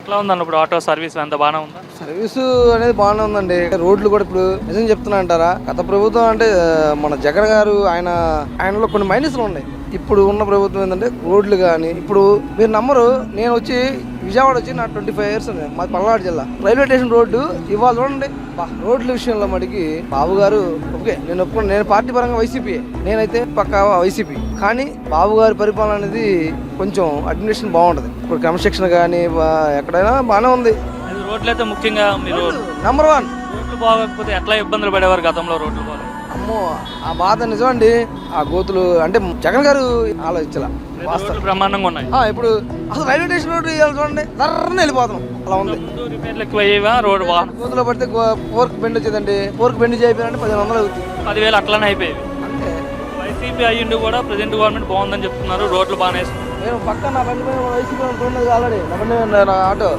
ఎట్లా ఉందన్న ఇప్పుడు ఆటో సర్వీస్ అంత బాగానే ఉందా? సర్వీసు అనేది బాగానే ఉందండి. రోడ్లు కూడా ఇప్పుడు నిజం చెప్తున్నా అంటారా, గత ప్రభుత్వం అంటే మన జగన్ గారు ఆయనలో కొన్ని మైనస్లు ఉన్నాయి. ఇప్పుడు ఉన్న ప్రభుత్వం ఏంటంటే రోడ్లు కానీ, ఇప్పుడు మీరు నమ్మరు, నేను వచ్చి విజయవాడ వచ్చి నా 25 years ఉంది. మాది పల్నాడు జిల్లా. రైల్వే స్టేషన్ రోడ్డు ఇవాళ చూడండి. రోడ్ల విషయంలో మటుకి బాబు గారు ఓకే, నేను ఒప్పుకున్నాను. నేను పార్టీ పరంగా వైసీపీ, నేనైతే పక్కా వైసీపీ. కానీ బాబు గారి పరిపాలన అనేది కొంచెం అడ్మినిస్ట్రేషన్ బాగుంటుంది. ఇప్పుడు క్రమశిక్షణ కానీ ఎక్కడైనా బాగానే ఉంది. రోడ్లు అయితే ముఖ్యంగా మీరు నంబర్ 1. రోడ్లు బాగోకపోతే ఎట్లా ఇబ్బందులు పడేవారు గతంలో రోడ్లు బాగా? అమ్మో, ఆ బాధ నిజమండి. ఆ గోతులు అంటే జగన్ గారు ఆలోచించాల బ్రహ్మాండంగా ఉన్నాయి. ఇప్పుడు అసలు రైల్వే స్టేషన్ రోడ్డు ఇవాళ చూడండి, ధర్రని వెళ్ళిపోతున్నాం. అలా ఉంది. రిపేర్లు ఎక్కువ అయ్యేవా? రోడ్డు గోతులో పడితే పోర్క్ బెండ్ వచ్చేదండి. పోర్క్ బెండ్ చేయాలంటే 1500 అవుతుంది. 10,000 అట్లానే అయిపోయేవి. అంతే. వైసీపీ అయ్యిండు కూడా ప్రజెంట్ గవర్నమెంట్ బాగుందని చెప్తున్నారు. రోడ్లు బాగానే వేస్తున్నారు. నేను పక్కన నా బండి వైసీపీ ఆల్రెడీ నా బండి ఆటో